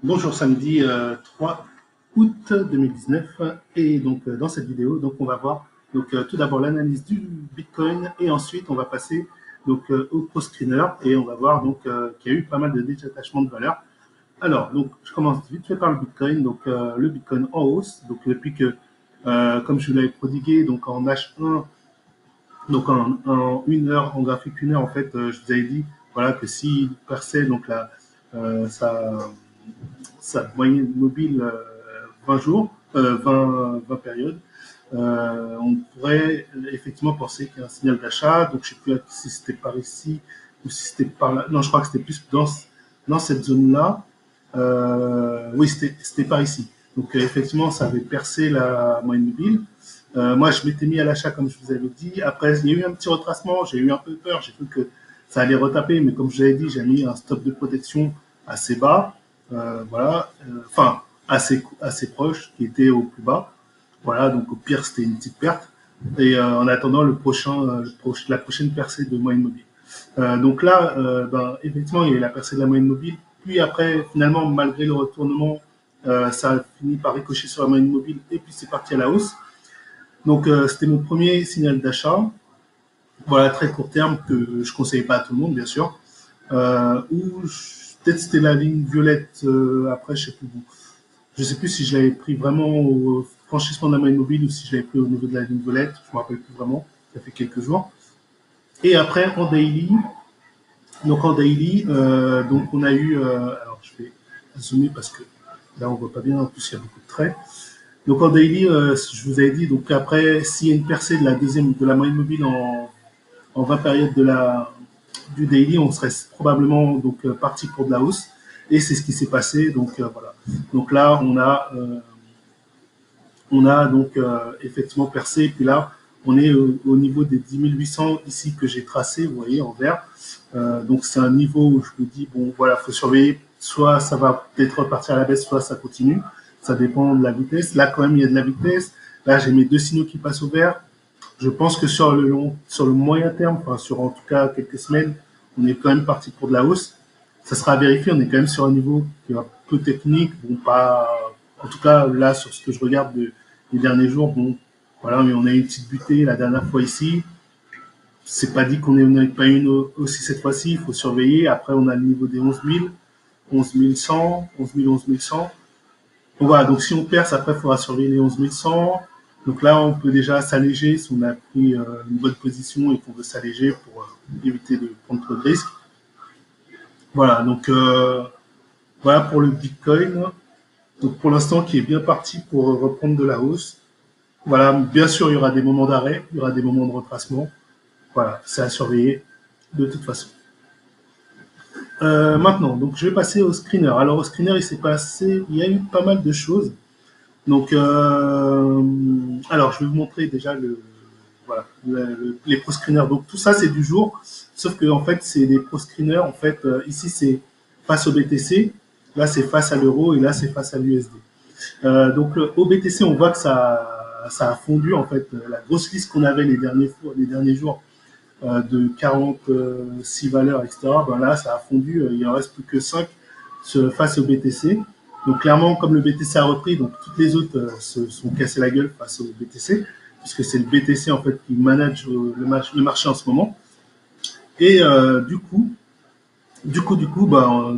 Bonjour, samedi 3 août 2019 et donc dans cette vidéo on va voir tout d'abord l'analyse du Bitcoin et ensuite on va passer au pro screener et on va voir qu'il y a eu pas mal de détachement de valeur. Alors donc je commence vite fait par le Bitcoin, le Bitcoin en hausse donc depuis que comme je vous l'avais prodigué donc en H1 en une heure, en graphique une heure, en fait, je vous avais dit voilà, que s'il perçait sa moyenne mobile 20 jours, 20 périodes, on pourrait effectivement penser qu'il y a un signal d'achat. Donc je ne sais plus si c'était par ici ou si c'était par là. Non, je crois que c'était plus dans cette zone-là. Oui, c'était par ici. Donc effectivement, ça avait percé la moyenne mobile. Moi, je m'étais mis à l'achat, comme je vous avais dit. Après, il y a eu un petit retracement. J'ai eu un peu peur. J'ai cru que ça allait retaper. Mais comme je l'avais dit, j'ai mis un stop de protection assez bas. Voilà. Enfin, assez proche, qui était au plus bas. Voilà. Donc, au pire, c'était une petite perte. Et en attendant la prochaine percée de moyenne mobile. Donc là, effectivement, il y a eu la percée de la moyenne mobile. Puis après, finalement, malgré le retournement, ça a fini par ricocher sur la moyenne mobile et puis c'est parti à la hausse. Donc, c'était mon premier signal d'achat. Voilà, très court terme, que je ne conseillais pas à tout le monde, bien sûr. Ou peut-être c'était la ligne violette, après, je ne sais plus. Je ne sais plus si je l'avais pris vraiment au franchissement de la moyenne mobile ou si je l'avais pris au niveau de la ligne violette. Je ne me rappelle plus vraiment. Ça fait quelques jours. Et après, en daily, on a eu. Alors, je vais zoomer parce que là, on ne voit pas bien. En plus, il y a beaucoup de traits. Donc en daily, je vous avais dit, donc après, s'il y a une percée de la moyenne mobile en 20 périodes du daily, on serait probablement parti pour de la hausse. Et c'est ce qui s'est passé. Donc voilà. Donc là, on a effectivement percé. Puis là, on est au niveau des 10 800 ici que j'ai tracé, vous voyez, en vert. Donc c'est un niveau où je me dis, bon voilà, il faut surveiller. Soit ça va peut-être repartir à la baisse, soit ça continue. Ça dépend de la vitesse. Là, quand même, il y a de la vitesse. Là, j'ai mes deux signaux qui passent au vert. Je pense que sur le moyen terme, enfin sur en tout cas quelques semaines, on est quand même parti pour de la hausse. Ça sera à vérifier. On est quand même sur un niveau qui est un peu technique. Bon, pas, en tout cas là sur ce que je regarde les derniers jours. Bon, voilà, mais on a eu une petite butée la dernière fois ici. C'est pas dit qu'on n'ait pas une aussi cette fois-ci. Il faut surveiller. Après, on a le niveau des 11 000, 11 100, 11 000, 11 100. Bon, voilà, donc si on perce, après, il faudra surveiller les 11 100. Donc là, on peut déjà s'alléger si on a pris une bonne position et qu'on veut s'alléger pour éviter de prendre trop de risques. Voilà, donc voilà pour le Bitcoin. Donc pour l'instant, qui est bien parti pour reprendre de la hausse. Voilà, bien sûr, il y aura des moments d'arrêt, il y aura des moments de retracement. Voilà, c'est à surveiller de toute façon. Maintenant, donc je vais passer au screener. Alors au screener, il y a eu pas mal de choses. Donc, alors je vais vous montrer déjà voilà, les pro screeners. Donc tout ça c'est du jour, sauf que en fait c'est des pro screeners. En fait, ici c'est face au BTC, là c'est face à l'euro et là c'est face à l'USD. Donc au BTC, on voit que ça a fondu en fait. La grosse liste qu'on avait les derniers jours de 46 valeurs, etc. Ben là, ça a fondu. Il en reste plus que 5 face au BTC. Donc clairement, comme le BTC a repris, donc toutes les autres se sont cassées la gueule face au BTC, puisque c'est le BTC en fait qui manage le marché en ce moment. Et de toute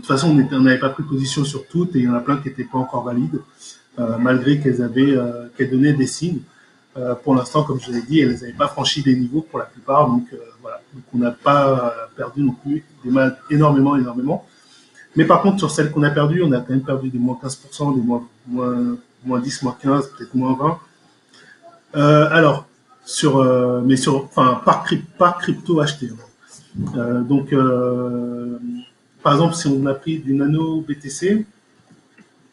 façon, on n'avait pas pris position sur toutes et il y en a plein qui n'étaient pas encore valides, malgré qu'elles donnaient des signes. Pour l'instant, comme je l'ai dit, elles n'avaient pas franchi des niveaux pour la plupart, donc voilà. Donc on n'a pas perdu non plus énormément. Mais par contre, sur celles qu'on a perdues, on a quand même perdu des moins 15%, des moins 10, moins 15, peut-être moins 20. Alors, par crypto acheté. Donc, par exemple, si on a pris du nano BTC,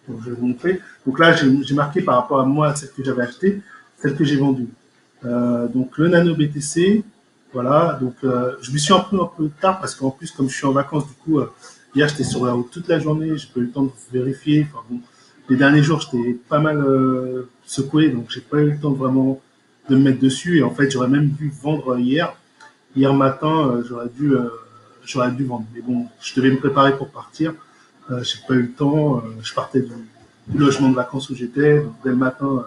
donc je vais vous montrer. Donc là, j'ai marqué par rapport à moi, celle que j'avais achetée, celle que j'ai vendue. Donc le nano BTC, voilà. Donc je me suis un peu tard parce qu'en plus, comme je suis en vacances, du coup, hier j'étais sur la route toute la journée, j'ai pas eu le temps de vérifier. Enfin bon, les derniers jours, j'étais pas mal secoué, donc j'ai pas eu le temps vraiment de me mettre dessus. Et en fait, j'aurais même dû vendre hier. Hier matin, j'aurais dû vendre. Mais bon, je devais me préparer pour partir. j'ai pas eu le temps. Je partais du logement de vacances où j'étais. Donc, dès le matin,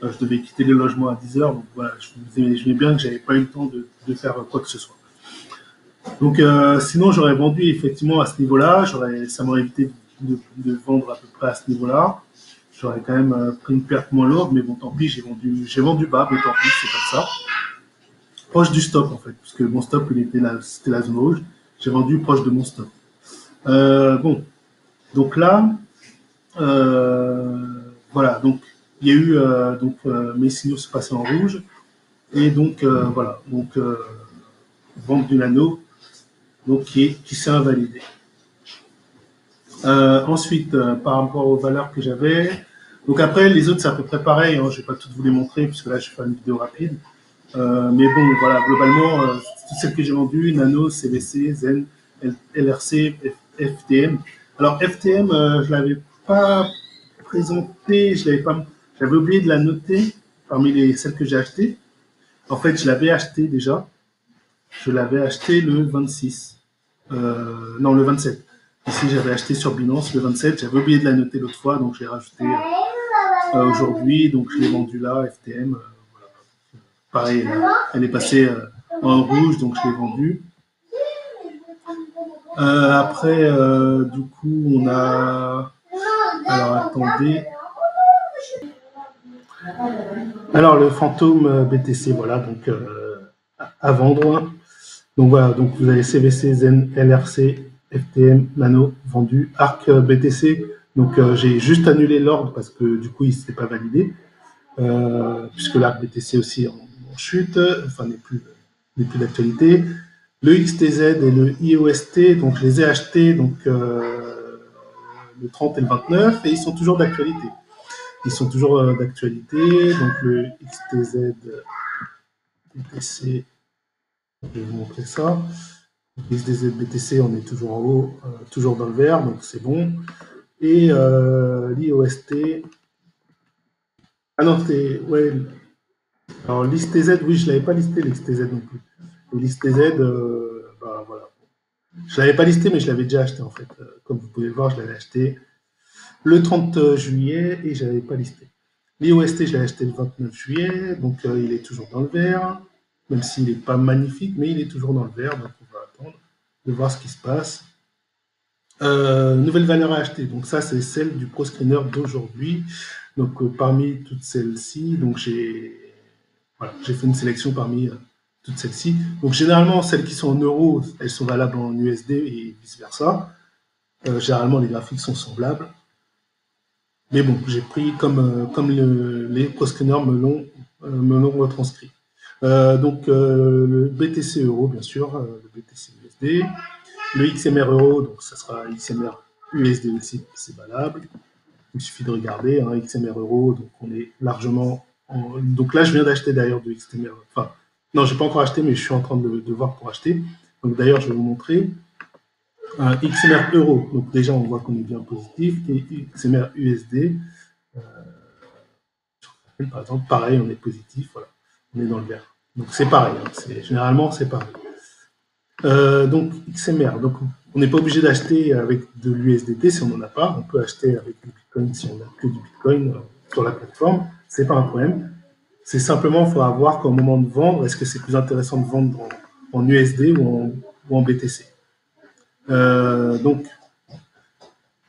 je devais quitter le logement à 10 heures. Donc voilà, je me bien que j'avais pas eu le temps de faire quoi que ce soit. Donc sinon, j'aurais vendu effectivement à ce niveau-là. Ça m'aurait évité de vendre à peu près à ce niveau-là. J'aurais quand même pris une perte moins lourde, mais bon, tant pis, j'ai vendu bas, mais tant pis, c'est comme ça. Proche du stop en fait, parce que mon stop, c'était la zone rouge. J'ai vendu proche de mon stop. Bon, donc là, euh, voilà, donc il y a eu mes signaux se passaient en rouge et donc voilà, donc vente du nano, donc qui s'est invalidé. Ensuite, par rapport aux valeurs que j'avais, donc après les autres c'est à peu près pareil, hein, je vais pas toutes vous les montrer puisque là je fais une vidéo rapide. Mais bon, voilà, globalement, toutes celles que j'ai vendues, Nano, CVC, Zen, LRC, FTM. Alors FTM, je l'avais pas présentée, j'avais oublié de la noter parmi celles que j'ai achetées. En fait, je l'avais acheté déjà. Je l'avais acheté le 26. Non, le 27. Ici, j'avais acheté sur Binance le 27. J'avais oublié de la noter l'autre fois, donc j'ai rajouté aujourd'hui. Donc je l'ai vendu là, FTM. Voilà. Pareil, elle est passée en rouge, donc je l'ai vendue. Après, du coup, on a. Alors attendez. Alors le fantôme BTC, voilà, donc à vendre. Donc voilà, donc vous avez CVC, Zen, LRC, FTM, Nano, vendu, Arc BTC. Donc j'ai juste annulé l'ordre parce que du coup il ne s'était pas validé, puisque l'Arc BTC aussi en chute, enfin n'est plus d'actualité. Le XTZ et le IOST, donc je les ai achetés donc, le 30 et le 29 et ils sont toujours d'actualité. Ils sont toujours d'actualité, donc le XTZ BTC, je vais vous montrer ça. XTZ BTC, on est toujours en haut, toujours dans le vert, donc c'est bon. Et l'IOST, ah non, c'était, ouais, alors l'XTZ, oui, je ne l'avais pas listé, l'XTZ non plus. Et l'XTZ, bah, voilà. Je ne l'avais pas listé, mais je l'avais déjà acheté en fait. Comme vous pouvez le voir, je l'avais acheté le 30 juillet et je ne l'avais pas listé. L'IOST, je l'ai acheté le 29 juillet, donc il est toujours dans le vert, même s'il n'est pas magnifique, mais il est toujours dans le vert, donc on va attendre de voir ce qui se passe. Nouvelle valeur à acheter, donc ça c'est celle du Pro Screener d'aujourd'hui. Donc parmi toutes celles-ci, donc voilà, j'ai fait une sélection parmi toutes celles-ci. Donc généralement celles qui sont en euros, elles sont valables en USD et vice versa. Généralement les graphiques sont semblables. Mais bon, j'ai pris comme les proscreeners me l'ont retranscrit. Donc le BTC euro, bien sûr, le BTC USD, le XMR euro, donc ça sera XMR USD aussi, c'est valable. Il suffit de regarder, hein, XMR euro, donc on est largement. Donc là, je viens d'acheter d'ailleurs du XMR. Enfin, non, j'ai pas encore acheté, mais je suis en train de voir pour acheter. Donc d'ailleurs, je vais vous montrer. XMR euro, donc déjà on voit qu'on est bien positif, et XMR USD, par exemple, pareil, on est positif, voilà, on est dans le vert. Donc c'est pareil, hein, généralement c'est pareil. Donc XMR, donc on n'est pas obligé d'acheter avec de l'USDT si on n'en a pas, on peut acheter avec du Bitcoin si on n'a que du Bitcoin sur la plateforme, c'est pas un problème. C'est simplement, il faudra voir qu'au moment de vendre, est-ce que c'est plus intéressant de vendre en USD ou en BTC. Donc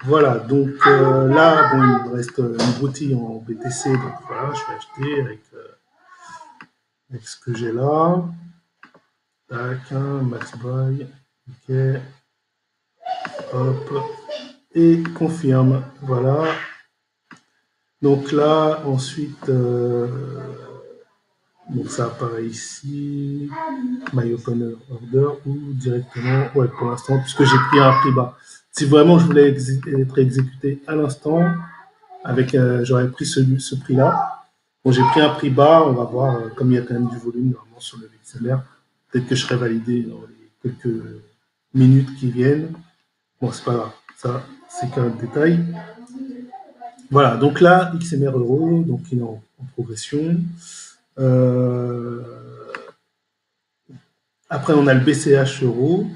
voilà, donc là, bon, il me reste une broutille en BTC, donc voilà, je vais acheter avec ce que j'ai là. Tac, max buy, ok, hop, et confirme, voilà. Donc là, ensuite, donc ça apparaît ici, my open order, ou directement, ouais, pour l'instant, puisque j'ai pris un prix bas. Si vraiment je voulais être exécuté à l'instant, j'aurais pris ce prix-là. Bon, j'ai pris un prix bas, on va voir, comme il y a quand même du volume normalement sur le XMR, peut-être que je serai validé dans les quelques minutes qui viennent. Bon, c'est pas grave, ça, c'est qu'un détail. Voilà, donc là, XMR euro, donc il est en progression. Après, on a le BCH euro.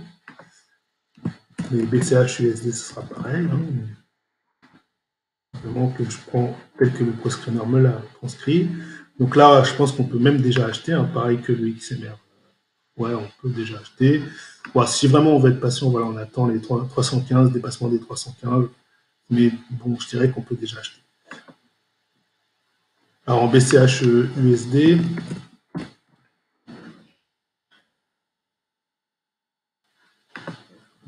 Les BCH USD, ce sera pareil. Hein. Simplement que je prends tel que le PostScreener me l'a transcrit. Donc là, je pense qu'on peut même déjà acheter, hein, pareil que le XMR. Ouais, on peut déjà acheter. Bon, si vraiment on veut être patient, voilà, on attend les 315, dépassement des 315. Mais bon, je dirais qu'on peut déjà acheter. Alors en BCH USD,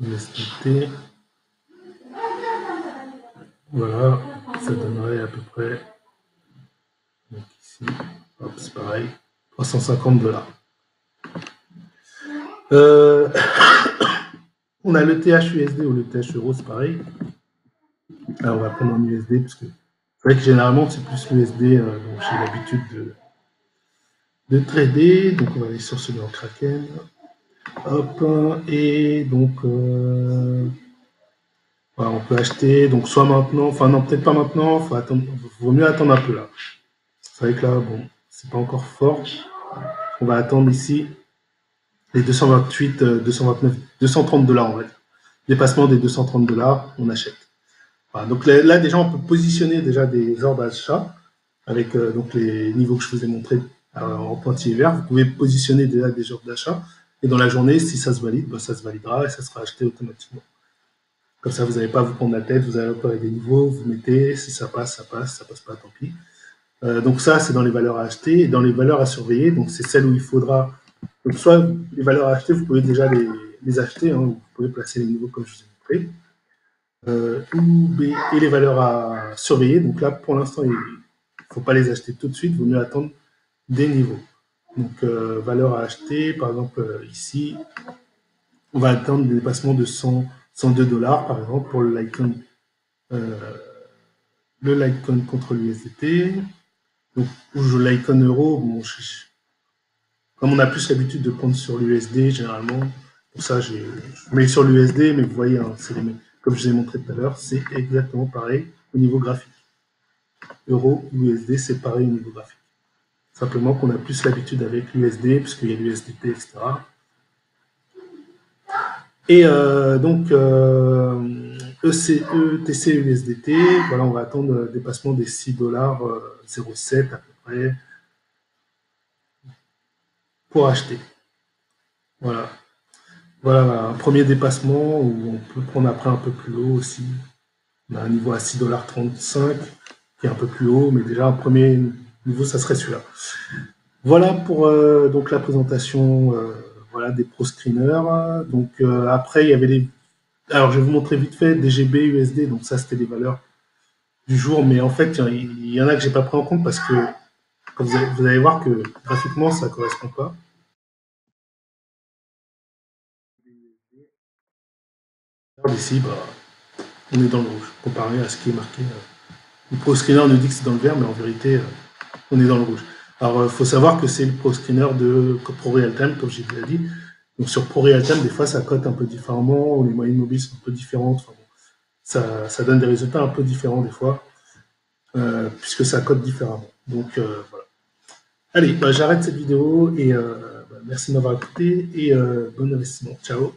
USDT, voilà, ça donnerait à peu près, donc ici, hop, c'est pareil, 350 $. On a le TH USD ou le TH euro, c'est pareil. Alors on va prendre en USD parce que c'est vrai que généralement c'est plus l'USD, donc j'ai l'habitude de trader. Donc on va aller sur celui en Kraken. Hop, et donc voilà, on peut acheter, donc soit maintenant, enfin non, peut-être pas maintenant, vaut mieux attendre un peu là. C'est vrai que là, bon, c'est pas encore fort. On va attendre ici les 228, 229, 230 $, on va dire. Dépassement des 230 $, on achète. Voilà, donc là, déjà, on peut positionner déjà des ordres d'achat avec donc les niveaux que je vous ai montrés en pointillés vert. Vous pouvez positionner déjà des ordres d'achat et dans la journée, si ça se valide, bah, ça se validera et ça sera acheté automatiquement. Comme ça, vous n'allez pas vous prendre la tête, vous allez repérer des niveaux, vous mettez, si ça passe, ça passe pas, tant pis. Donc ça, c'est dans les valeurs à acheter et dans les valeurs à surveiller. Donc c'est celles où il faudra. Donc soit les valeurs à acheter, vous pouvez déjà les acheter, hein, vous pouvez placer les niveaux comme je vous ai montré. Et les valeurs à surveiller. Donc là, pour l'instant, il ne faut pas les acheter tout de suite, il vaut mieux attendre des niveaux. Donc valeurs à acheter, par exemple ici, on va atteindre des dépassements de 102 $, par exemple, pour le Litecoin contre l'USDT. Donc, l'Icon euro, bon, comme on a plus l'habitude de prendre sur l'USD, généralement, pour ça, je mets sur l'USD, mais vous voyez, hein, comme je vous ai montré tout à l'heure, c'est exactement pareil au niveau graphique. Euro, USD, c'est pareil au niveau graphique. Simplement qu'on a plus l'habitude avec l'USD, puisqu'il y a l'USDT, etc. Et donc, ETC, USDT, voilà, on va attendre le dépassement des 6 $, 0,7 à peu près, pour acheter. Voilà. Voilà, un premier dépassement où on peut prendre après un peu plus haut aussi. On a un niveau à 6,35 $ qui est un peu plus haut, mais déjà un premier niveau, ça serait celui-là. Voilà pour donc la présentation voilà, des pro screeners. Donc après, il y avait des. Alors je vais vous montrer vite fait DGB, USD, donc ça c'était les valeurs du jour, mais en fait, il y en a que j'ai pas pris en compte parce que vous allez voir que graphiquement, ça ne correspond pas. Ici, bah, on est dans le rouge, comparé à ce qui est marqué. Le Pro Screener nous dit que c'est dans le vert, mais en vérité, on est dans le rouge. Alors, il faut savoir que c'est le Pro Screener de Pro Real Time, comme j'ai déjà dit. Donc, sur Pro Real Time, des fois, ça cote un peu différemment, ou les moyennes mobiles sont un peu différentes. Enfin, bon, ça donne des résultats un peu différents, des fois, puisque ça cote différemment. Donc, voilà. Allez, bah, j'arrête cette vidéo et merci de m'avoir écouté et bon investissement. Ciao.